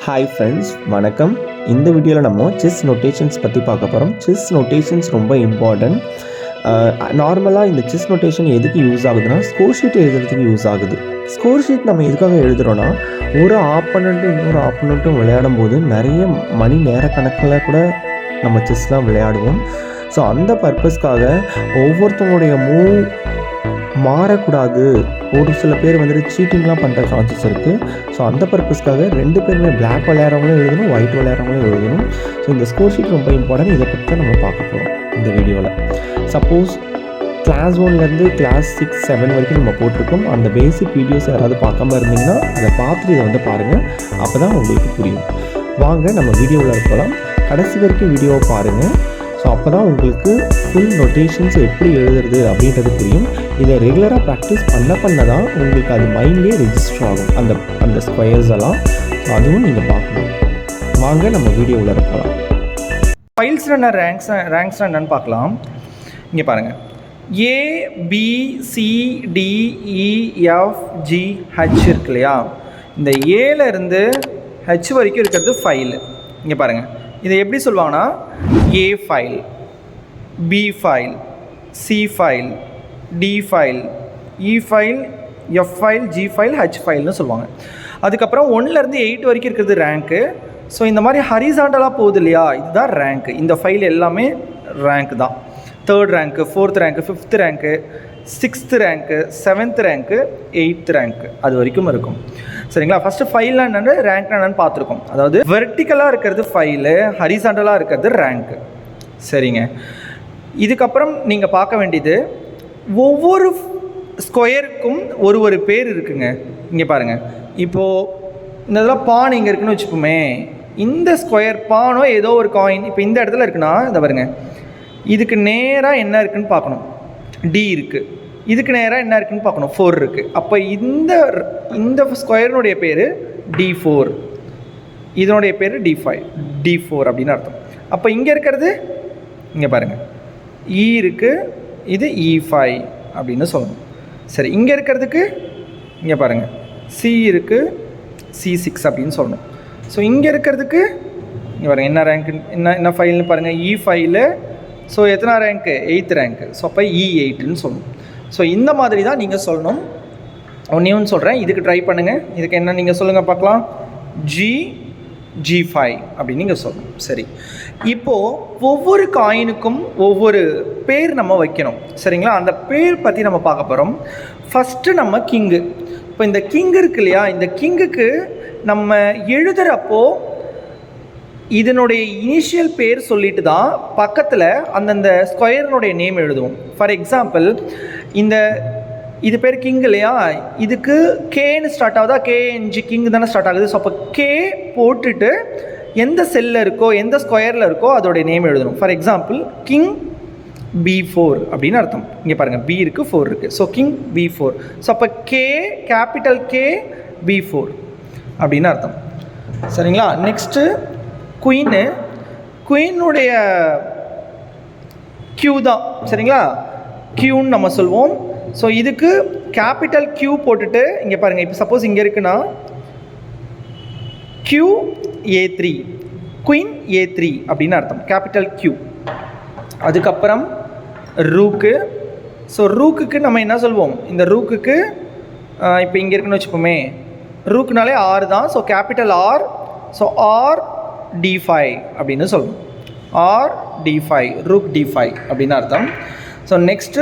Hi friends, வணக்கம். இந்த வீடியோவில் நம்ம செஸ் நோட்டேஷன்ஸ் பற்றி பார்க்க போகிறோம். செஸ் நோட்டேஷன்ஸ் ரொம்ப இம்பார்ட்டன்ட். நார்மலாக இந்த செஸ் நோட்டேஷன் எதுக்கு யூஸ் ஆகுதுன்னா, ஸ்கோர் ஷீட் எழுதுறதுக்கு யூஸ் ஆகுது. ஸ்கோர் ஷீட் நம்ம எதுக்காக எழுதுகிறோன்னா, ஒரு ஆப்பனண்ட்டும் இன்னொரு ஆப்பனண்ட்டும் விளையாடும் போது நிறைய மணி நேர கணக்கில் கூட நம்ம செஸ்லாம் விளையாடுவோம். ஸோ அந்த பர்பஸ்க்காக ஒவ்வொருத்தவங்களுடைய மூவ் மாறக்கூடாது. ஒரு சில பேர் வந்துட்டு சீட்டிங்லாம் பண்ணுற சான்சஸ் இருக்குது. ஸோ அந்த பர்பஸ்க்காக ரெண்டு பேருமே பிளாக் விளையாடுறவங்களும் எழுதணும், ஒயிட் விளையாடுறவங்களும் எழுதணும். ஸோ இந்த ஸ்கோர் ஷீட் ரொம்ப இம்பார்ட்டன்ட். இதை பற்றி தான் நம்ம பார்க்க போகிறோம் இந்த வீடியோவில். சப்போஸ் கிளாஸ் 1லேருந்து கிளாஸ் 6, 7 வரைக்கும் நம்ம போட்டிருக்கோம். அந்த பேசிக் வீடியோஸ் யாராவது பார்க்காம இருந்தீங்கன்னா அதை பார்த்துட்டு இதை வந்து பாருங்கள். அப்போ தான் உங்களுக்கு புரியும். வாங்க நம்ம வீடியோவில் போகலாம். கடைசி வரைக்கும் வீடியோவை பாருங்கள். ஸோ அப்போ தான் உங்களுக்கு ஃபுல் நோட்டேஷன்ஸ் எப்படி எழுதுறது அப்படின்றது புரியும். இதை ரெகுலராக ப்ராக்டிஸ் பண்ண தான் உங்களுக்கு அது மைண்ட்லேயே ரெஜிஸ்டர் ஆகும், அந்த ஸ்கொயர்ஸ் எல்லாம். ஸோ அதுவும் நீங்கள் பார்க்கணும். வாங்க நம்ம வீடியோவில் போகலாம். ஃபைல்ஸ் என்ன ரேங்க்ஸ் என்னன்னு பார்க்கலாம். இங்கே பாருங்கள், ABCDEFGH இருக்கு இல்லையா? இந்த ஏலேருந்து ஹெச் வரைக்கும் இருக்கிறது ஃபைலு. இங்கே பாருங்கள், இதை எப்படி சொல்லுவாங்கன்னா A file, B file, C file, D file, E file, F file, G file, H ஃபைல்னு சொல்லுவாங்க. அதுக்கப்புறம் 1லேருந்து 8 வரைக்கும் இருக்கிறது ரேங்க்கு. ஸோ இந்த மாதிரி ஹரிசாண்டலாக போகுது இல்லையா, இதுதான் ரேங்க்கு. இந்த ஃபைல் எல்லாமே ரேங்க் தான். 3rd rank, 4th rank, 5th rank, 6th rank, 7th rank, 8th rank, அது வரைக்கும் இருக்கும். சரிங்களா? ஃபஸ்ட்டு ஃபைல்னா என்னென்னு, ரேங்க்னா என்னென்னு பார்த்துருக்கோம். அதாவது வெர்டிக்கலாக இருக்கிறது ஃபைலு, ஹரிசாண்டலாக இருக்கிறது ரேங்க்கு. சரிங்க. இதுக்கப்புறம் நீங்கள் பார்க்க வேண்டியது, ஒவ்வொரு ஸ்கொயருக்கும் ஒரு பேர் இருக்குங்க. இங்கே பாருங்கள், இப்போது இந்த இதெல்லாம் பான் இங்கே இருக்குன்னு வச்சுப்போமே, இந்த ஸ்கொயர் பானோ ஏதோ ஒரு காயின் இப்போ இந்த இடத்துல இருக்குன்னா, இதை பாருங்க, இதுக்கு நேராக என்ன இருக்குதுன்னு பார்க்கணும், D இருக்குது. இதுக்கு நேராக என்ன இருக்குதுன்னு பார்க்கணும், 4 இருக்குது. அப்போ இந்த ஸ்கொயரினுடைய பேர் D4, இதனுடைய பேர் D4 அப்படின்னு அர்த்தம். அப்போ இங்கே இருக்கிறது, இங்கே பாருங்கள், E இருக்குது, இது E5 அப்படின்னு சொல்லணும். சரி, இங்கே இருக்கிறதுக்கு இங்கே பாருங்கள், C இருக்குது, C6 அப்படின்னு சொல்லணும். ஸோ இங்கே இருக்கிறதுக்கு இங்கே பாருங்கள், என்ன ரேங்க்கு, என்ன ஃபைல்னு பாருங்கள், E ஃபைலு. ஸோ எத்தனை ரேங்க்கு, 8th ரேங்க்கு. ஸோ அப்போ E8ன்னு சொல்லணும். ஸோ இந்த மாதிரி தான் நீங்கள் சொல்லணும். ஒன்று சொல்கிறேன், இதுக்கு ட்ரை பண்ணுங்கள். இதுக்கு என்ன நீங்கள் சொல்லுங்கள் பார்க்கலாம், G5 அப்படின்னு நீங்கள் சொல்லணும். சரி, இப்போது ஒவ்வொரு காயினுக்கும் ஒவ்வொரு பேர் நம்ம வைக்கணும். சரிங்களா? அந்த பேர் பற்றி நம்ம பார்க்க போகிறோம். ஃபஸ்ட்டு நம்ம கிங்கு. இப்போ இந்த கிங் இருக்கு இல்லையா, இந்த கிங்குக்கு நம்ம எழுதுகிறப்போ இதனுடைய இனிஷியல் பேர் சொல்லிட்டு தான் பக்கத்தில் அந்தந்த ஸ்கொயர்னுடைய நேம் எழுதுவோம். ஃபார் எக்ஸாம்பிள், இது பேர் கிங் இல்லையா, இதுக்கு கேன்னு ஸ்டார்ட் ஆகுதா, KNG கிங் தானே ஸ்டார்ட் ஆகுது. ஸோ அப்போ கே போட்டுட்டு எந்த செல்லில் இருக்கோ, எந்த ஸ்கொயரில் இருக்கோ அதோடைய நேம் எழுதணும். ஃபார் எக்ஸாம்பிள், கிங் B4 அப்படின்னு அர்த்தம். இங்கே பாருங்கள், B இருக்குது, 4 இருக்குது. So king B4. ஸோ அப்போ கேபிட்டல் K B4 அப்படின்னு அர்த்தம். சரிங்களா? நெக்ஸ்ட்டு குயினுடைய Q தான். சரிங்களா? Qன்னு நம்ம சொல்வோம். ஸோ இதுக்கு கேபிட்டல் Q போட்டுட்டு இங்கே பாருங்கள், இப்போ சப்போஸ் இங்கே இருக்குன்னா Q A3, குயின் A3 அப்படின்னு அர்த்தம், கேபிட்டல் Q. அதுக்கப்புறம் ரூக்கு. ஸோ ரூக்குக்கு நம்ம என்ன சொல்வோம், இந்த ரூக்குக்கு இப்போ இங்கே இருக்குன்னு வச்சுப்போமே, ரூக்குனாலே R தான். So capital R. So RD5 அப்படின்னு சொல்லணும், RD5, ரூக் D5 அப்படின்னு அர்த்தம். So next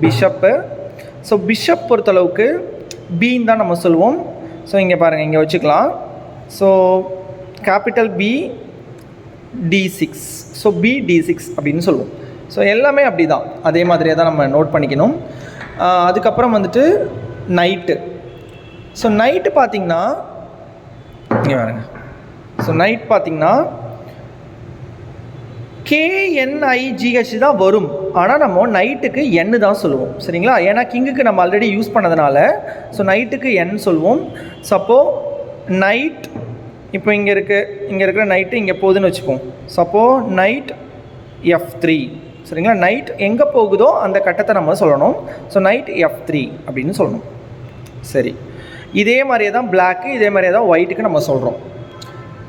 bishop. So bishop பொறுத்தளவுக்கு பின்னு தான் நம்ம சொல்லுவோம். ஸோ இங்கே பாருங்கள், இங்கே வச்சுக்கலாம். So capital B D6. So BD6 அப்படின்னு சொல்லுவோம். ஸோ எல்லாமே அப்படி தான், அதே மாதிரியே தான் நம்ம நோட் பண்ணிக்கணும். அதுக்கப்புறம் வந்துட்டு நைட்டு. ஸோ நைட்டு பார்த்திங்கன்னா இங்கே பாருங்க, ஸோ நைட் பார்த்திங்கன்னா KNIGH தான் வரும். ஆனால் நம்ம நைட்டுக்கு N தான் சொல்லுவோம். சரிங்களா? ஏன்னா கிங்குக்கு நம்ம ஆல்ரெடி யூஸ் பண்ணதுனால ஸோ நைட்டுக்கு N சொல்லுவோம். ஸோ அப்போது நைட், இப்போ இங்கே இருக்கிற நைட்டு இங்கே போகுதுன்னு வச்சுப்போம். ஸோ அப்போது நைட் F3. சரிங்களா? நைட் எங்கே போகுதோ அந்த கட்டத்தை நம்ம சொல்லணும். ஸோ நைட் F3 அப்படின்னு சொல்லணும். சரி, இதே மாதிரியே தான் பிளாக்கு, இதே மாதிரியே தான் ஒயிட்டுக்கு நம்ம சொல்கிறோம்.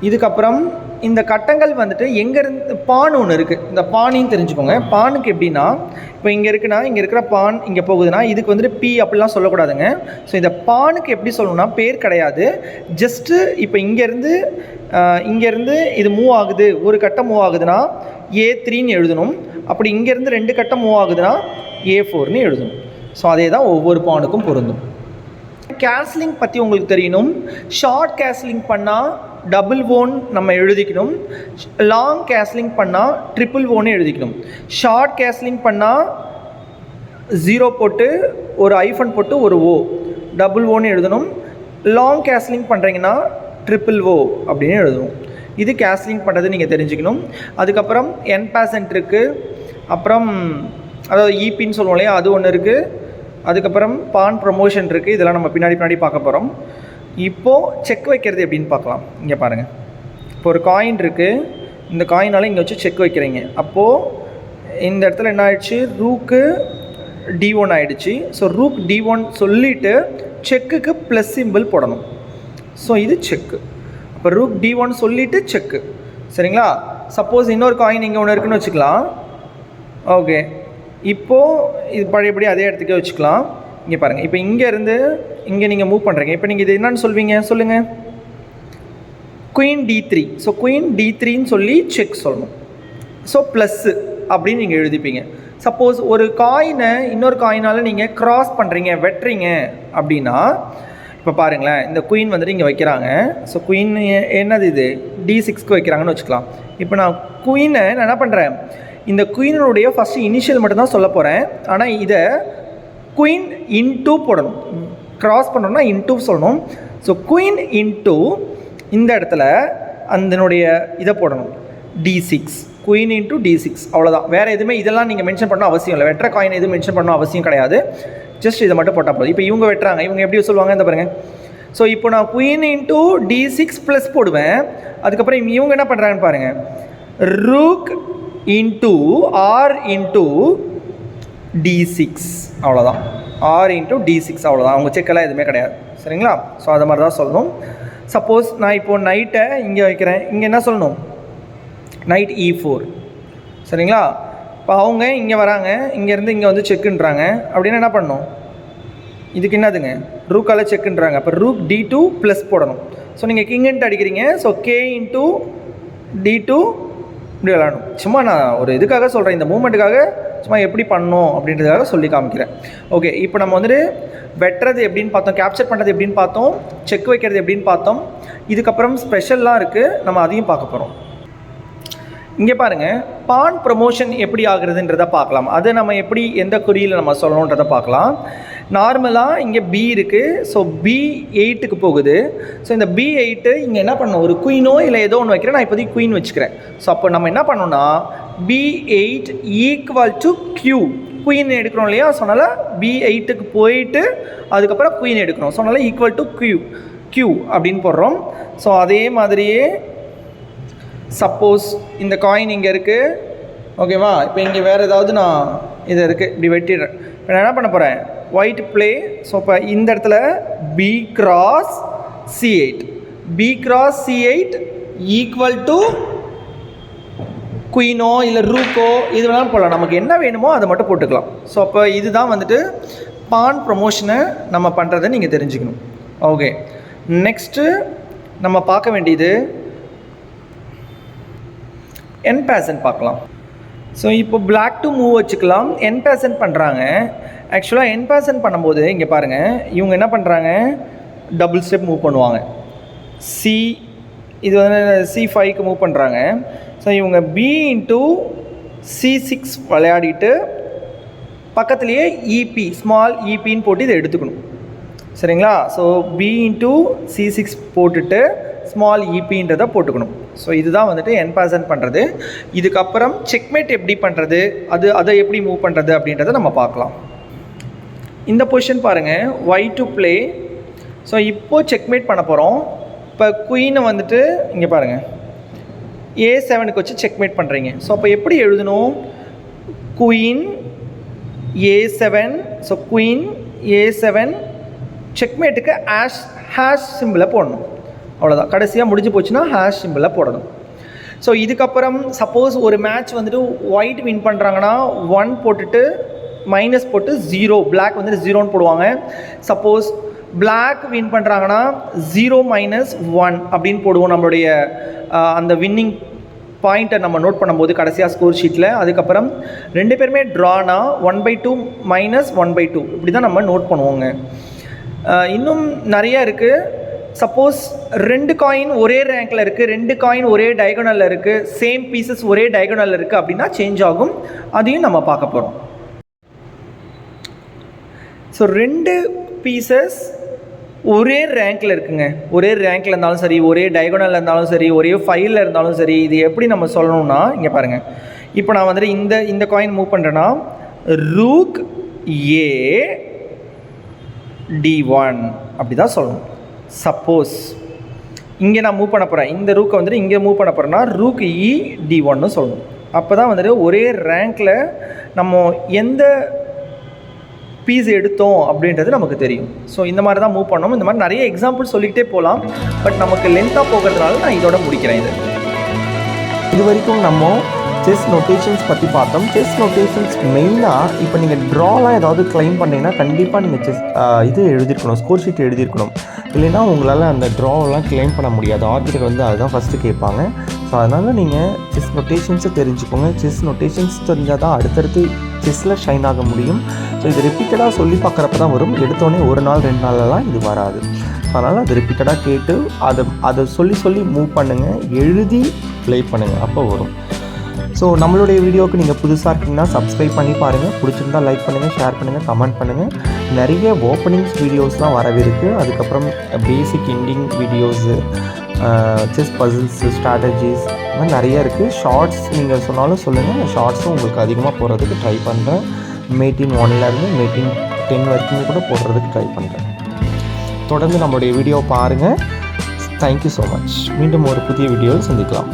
இதுக்கப்புறம் இந்த கட்டங்கள் வந்துட்டு எங்கேருந்து பான் ஒன்று இருக்குது, இந்த பானையும் தெரிஞ்சுக்கோங்க. பானுக்கு எப்படின்னா, இப்போ இங்கே இருக்குன்னா இங்கே இருக்கிற பான் இங்கே போகுதுன்னா இதுக்கு வந்துட்டு பி அப்படிலாம் சொல்லக்கூடாதுங்க. ஸோ இந்த பானுக்கு எப்படி சொல்லணும்னா பேர் கிடையாது, ஜஸ்ட்டு இப்போ இங்கேருந்து இது மூவ் ஆகுது, ஒரு கட்டம் மூவ் ஆகுதுன்னா A3ன்னு எழுதணும். அப்படி இங்கேருந்து 2 கட்டம் மூவ் ஆகுதுன்னா A4ன்னு எழுதணும். ஸோ அதே தான் ஒவ்வொரு பானுக்கும் பொருந்தும். கேஸ்லிங் பற்றி உங்களுக்கு தெரியணும். ஷார்ட் கேஸ்லிங் பண்ணால் டபுள் ஓன் நம்ம எழுதிக்கணும். லாங் கேஸ்லிங் பண்ணால் ட்ரிபிள் ஓன்னு எழுதிக்கணும். ஷார்ட் கேஸ்லிங் பண்ணால் 0 போட்டு ஒரு ஐஃபன் போட்டு ஒரு ஓ டபுள் ஓன்னு எழுதணும். லாங் கேஸ்லிங் பண்ணுறீங்கன்னா ட்ரிபிள் ஓ அப்படின்னு எழுதணும். இது கேஸ்லிங் பண்ணுறது நீங்கள் தெரிஞ்சுக்கணும். அதுக்கப்புறம் என்பேசன்ட் இருக்குது, அப்புறம் அதாவது ஈபின்னு சொல்லுவோம் இல்லையா, அது ஒன்று இருக்குது. அதுக்கப்புறம் பான் ப்ரொமோஷன் இருக்குது. இதெல்லாம் நம்ம பின்னாடி பார்க்க போகிறோம். இப்போது செக் வைக்கிறது எப்படின்னு பார்க்கலாம். இங்கே பாருங்கள், இப்போ ஒரு காயின் இருக்குது, இந்த காயினால் இங்கே வச்சு செக் வைக்கிறீங்க. அப்போது இந்த இடத்துல என்ன ஆயிடுச்சு, ரூக்கு D1 ஆகிடுச்சு. ஸோ ரூக் D1 சொல்லிவிட்டு செக்குக்கு ப்ளஸ் சிம்பிள் போடணும். ஸோ இது செக்கு. அப்போ ரூக் D1 சொல்லிவிட்டு செக்கு, சரிங்களா? சப்போஸ் இன்னொரு காயின் இங்கே ஒன்று இருக்குன்னு வச்சுக்கலாம். ஓகே, இப்போது இது பழையபடி அதே இடத்துக்கே வச்சுக்கலாம். இங்கே பாருங்கள், இப்போ இங்கேருந்து இங்கே நீங்கள் மூவ் பண்ணுறீங்க. இப்போ நீங்கள் இது என்னன்னு சொல்வீங்க சொல்லுங்கள்? Queen D3. ஸோ குயின் D3ன்னு சொல்லி செக் சொல்லணும். ஸோ ப்ளஸ்ஸு அப்படின்னு நீங்கள் எழுதிப்பீங்க. சப்போஸ் ஒரு காயினை இன்னொரு காயினால் நீங்கள் க்ராஸ் பண்ணுறீங்க, வெட்டுறீங்க அப்படின்னா, இப்போ பாருங்களேன், இந்த குயின் வந்துட்டு இங்கே வைக்கிறாங்க. ஸோ குயின் என்னது, இது D6க்கு வைக்கிறாங்கன்னு வச்சுக்கலாம். இப்போ நான் குயினை நான் என்ன பண்ணுறேன், இந்த குயினுடைய ஃபஸ்ட்டு இனிஷியல் மட்டும்தான் சொல்ல போகிறேன். ஆனால் இதை குயின் இன்டூ போடணும். க்ராஸ் பண்ணணும்னா இன்டூ சொல்லணும். ஸோ குயின் இன்டூ இந்த இடத்துல அதனுடைய இதை போடணும், D6, குயின் இன்டூ D6, அவ்வளோதான். வேறு எதுவுமே இதெல்லாம் நீங்கள் மென்ஷன் பண்ண அவசியம் இல்லை. வெட்டுற காயின் எதுவும் மென்ஷன் பண்ண அவசியம் கிடையாது. ஜஸ்ட் இதை மட்டும் போட்டால் போதும். இப்போ இவங்க வெட்டுறாங்க, இவங்க எப்படி சொல்லுவாங்க இந்த பாருங்கள். ஸோ இப்போ நான் குயின் இன்டூ D6 ப்ளஸ் போடுவேன். அதுக்கப்புறம் இவங்க என்ன பண்ணுறாங்கன்னு பாருங்கள், rook into R into D6, அவ்வளோதான். ஆர் இன்டூ D6, அவ்வளோதான். அவங்க செக்கெல்லாம் எதுவுமே கிடையாது, சரிங்களா? ஸோ அது மாதிரி தான் சொல்லணும். சப்போஸ் நான் இப்போது நைட்டை இங்கே வைக்கிறேன், இங்கே என்ன சொல்லணும், நைட் E4, சரிங்களா? இப்போ அவங்க இங்கே வராங்க, இங்கேருந்து இங்கே வந்து செக்குன்றாங்க அப்படின்னா என்ன பண்ணணும், இதுக்கு என்னதுங்க, ரூக்கால் செக்குன்றாங்க. அப்போ ரூக் D2 ப்ளஸ் போடணும். ஸோ நீங்கள் கிங்கின்ட்டு அடிக்கிறீங்க. ஸோ K இன்டூ D2 இப்படி விளாடணும். சும்மா நான் ஒரு இதுக்காக சொல்கிறேன், இந்த மூமெண்ட்டுக்காக சும்மா எப்படி பண்ணணும் அப்படின்றதுக்காக சொல்லி காமிக்கிறேன். ஓகே, இப்போ நம்ம வந்துட்டு வெட்டுறது எப்படின்னு பார்த்தோம், கேப்சர் பண்ணுறது எப்படின்னு பார்த்தோம், செக் வைக்கிறது எப்படின்னு பார்த்தோம். இதுக்கப்புறம் ஸ்பெஷல்லாம் இருக்குது, நம்ம அதையும் பார்க்க போகிறோம். இங்கே பாருங்கள், பான் ப்ரொமோஷன் எப்படி ஆகுறதுன்றதை பார்க்கலாம். அதை நம்ம எப்படி எந்த குறியில் நம்ம சொல்லணுன்றதை பார்க்கலாம். நார்மலாக இங்கே B இருக்குது. ஸோ B8க்கு போகுது. ஸோ இந்த B8 இங்கே என்ன பண்ணணும், ஒரு குயினோ இல்லை ஏதோ ஒன்று வைக்கிறேன். நான் இப்போதைக்கு குயின் வச்சுக்கிறேன். ஸோ அப்போ நம்ம என்ன பண்ணோம்னா B8 equal to Q, queen எடுக்கிறோம் இல்லையா? ஸோ அதனால் B8க்கு போயிட்டு அதுக்கப்புறம் குயின் எடுக்கிறோம். ஸோ அதனால் ஈக்குவல் டு Q அப்படின்னு போடுறோம். ஸோ அதே மாதிரியே சப்போஸ் இந்த காயின் இங்கே இருக்குது, ஓகேவா? இப்போ இங்கே வேறு ஏதாவது நான் இது இருக்குது, இப்படி வெட்டிடுறேன். இப்போ நான் என்ன பண்ண போகிறேன், ஒயிட் ப்ளே. ஸோ இப்போ இந்த இடத்துல B cross C8 equal to quinoa இல்லை ரூக்கோ இது வேணாலும் போடலாம். நமக்கு என்ன வேணுமோ அதை மட்டும் போட்டுக்கலாம். ஸோ அப்போ இதுதான் வந்துட்டு பான் ப்ரொமோஷனை நம்ம பண்ணுறதை நீங்கள் தெரிஞ்சுக்கணும். ஓகே, நெக்ஸ்ட்டு நம்ம பார்க்க வேண்டியது என்பேசன்ட் பார்க்கலாம். ஸோ இப்போ பிளாக் டு மூவ் வச்சுக்கலாம். என்பேசன்ட் பண்ணுறாங்க. ஆக்சுவலாக என்பேசன்ட் பண்ணும்போது இங்கே பாருங்கள், இவங்க என்ன பண்ணுறாங்க, டபுள் ஸ்டெப் மூவ் பண்ணுவாங்க. இது வந்து C5க்கு மூவ் பண்ணுறாங்க. ஸோ இவங்க B இன்டூ C6 விளையாடிட்டு பக்கத்துலேயே EP, ஸ்மால் EPன்னு போட்டு இதை எடுத்துக்கணும், சரிங்களா? ஸோ B இன்டூ C6 போட்டுட்டு ஸ்மால் EPன்றதை போட்டுக்கணும். ஸோ இதுதான் வந்துட்டு என்பேசன்ட் பண்ணுறது. இதுக்கப்புறம் செக்மேட் எப்படி பண்ணுறது, அதை எப்படி மூவ் பண்ணுறது அப்படின்றத நம்ம பார்க்கலாம். இந்த பொசிஷன் பாருங்கள், ஒயிட் டு ப்ளே. ஸோ இப்போது செக்மேட் பண்ண போகிறோம். இப்போ குயினை வந்துட்டு இங்கே பாருங்கள் A7க்கு வச்சு செக்மேட் பண்ணுறீங்க. ஸோ அப்போ எப்படி எழுதணும், queen A7. So queen A7 செக்மேட்டுக்கு ஹேஷ் சிம்பிளை போடணும். அவ்வளோதான். கடைசியாக முடிஞ்சு போச்சுன்னா ஹேஷ் சிம்பிளை போடணும். ஸோ இதுக்கப்புறம் சப்போஸ் ஒரு மேட்ச் வந்துட்டு ஒயிட் வின் பண்ணுறாங்கன்னா 1 போட்டுட்டு மைனஸ் போட்டு 0, பிளாக் வந்துட்டு 0ன்னு போடுவாங்க. சப்போஸ் பிளாக் வின் பண்ணுறாங்கன்னா 0 - 1 அப்படின்னு போடுவோம் நம்மளுடைய அந்த வின்னிங் பாயிண்ட்டை நம்ம நோட் பண்ணும்போது கடைசியாக ஸ்கோர் ஷீட்டில். அதுக்கப்புறம் 2 பேருமே ட்ரானா 1/2 - 1/2 இப்படி தான் நம்ம நோட் பண்ணுவோங்க. இன்னும் நிறையா இருக்குது. சப்போஸ் 2 காயின் ஒரே ரேங்கில் இருக்குது, 2 காயின் ஒரே டயகனலில் இருக்குது, சேம் பீசஸ் ஒரே டயகனலில் இருக்குது அப்படின்னா சேஞ்ச் ஆகும். அதையும் நம்ம பார்க்க போகிறோம். ஸோ 2 பீசஸ் ஒரே ரேங்கில் இருக்குங்க. ஒரே ரேங்கில் இருந்தாலும் சரி, ஒரே டயகனலில் இருந்தாலும் சரி, ஒரே ஃபைலில் இருந்தாலும் சரி, இது எப்படி நம்ம சொல்லணும்னா இங்கே பாருங்கள். இப்போ நான் வந்துட்டு இந்த காயின் மூவ் பண்ணுறேன்னா ரூக் ஏ D1 அப்படி தான் சொல்லணும். சப்போஸ் இங்கே நான் மூவ் பண்ண போகிறேன், இந்த ரூக்கை வந்துட்டு இங்கே மூவ் பண்ண போகிறேன்னா ரூக் இ D1ன்னு சொல்லணும். அப்போ தான் வந்துட்டு ஒரே ரேங்கில் நம்ம எந்த பீஸ் எடுத்தோம் அப்படின்றது நமக்கு தெரியும். ஸோ இந்த மாதிரி தான் மூவ் பண்ணணும். இந்த மாதிரி நிறைய எக்ஸாம்பிள் சொல்லிக்கிட்டே போகலாம். பட் நமக்கு லென்த்தாக போகிறதுனால நான் இதோட முடிக்கிறேன். இது வரைக்கும் நம்ம செஸ் நோட்டேஷன்ஸ் பற்றி பார்த்தோம். செஸ் நோட்டேஷன்ஸ் மெயினாக இப்போ நீங்கள் ட்ராலாம் ஏதாவது கிளைம் பண்ணிங்கன்னா கண்டிப்பாக நீங்கள் இது எழுதியிருக்கணும், ஸ்கோர் ஷீட் எழுதியிருக்கணும். இல்லைன்னா உங்களால் அந்த ட்ராவெல்லாம் கிளைம் பண்ண முடியாது. ஆர்பிட்டர் வந்து அதுதான் ஃபஸ்ட்டு கேட்பாங்க. ஸோ அதனால் நீங்கள் செஸ் நோட்டேஷன்ஸை தெரிஞ்சுக்கோங்க. செஸ் நோட்டேஷன்ஸ் தெரிஞ்சால் தான் அடுத்தடுத்து செஸ்ஸில் ஷைன் ஆக முடியும். ஸோ இது ரிப்பீட்டடாக சொல்லி பார்க்குறப்ப தான் வரும். எடுத்தோடனே 1 நாள் 2 நாளெல்லாம் இது வராது. அதனால் அது ரிப்பீட்டடாக கேட்டு அதை சொல்லி மூவ் பண்ணுங்கள், எழுதி ப்ளே பண்ணுங்கள், அப்போ வரும். ஸோ நம்மளுடைய வீடியோவுக்கு நீங்கள் புதுசாக இருக்கீங்கன்னா சப்ஸ்கிரைப் பண்ணி பாருங்கள். பிடிச்சிருந்தால் லைக் பண்ணுங்கள், ஷேர் பண்ணுங்கள், கமெண்ட் பண்ணுங்கள். நிறைய ஓப்பனிங்ஸ் வீடியோஸ்லாம் வரவே இருக்குது. அதுக்கப்புறம் basic ending videos, chess puzzles, strategies, இந்த மாதிரி நிறைய இருக்குது. ஷார்ட்ஸ் நீங்கள் சொன்னாலும் சொல்லுங்கள், ஷார்ட்ஸும் உங்களுக்கு அதிகமாக போடுறதுக்கு ட்ரை பண்ணுறேன். மேட்டின் 1லேருந்து மேட்டின் 10 வரைக்கும் கூட போடுறதுக்கு ட்ரை பண்ணுறேன். தொடர்ந்து நம்மளுடைய வீடியோ பாருங்கள். Thank you so much. மீண்டும் ஒரு புதிய வீடியோவில் சந்திக்கலாம்.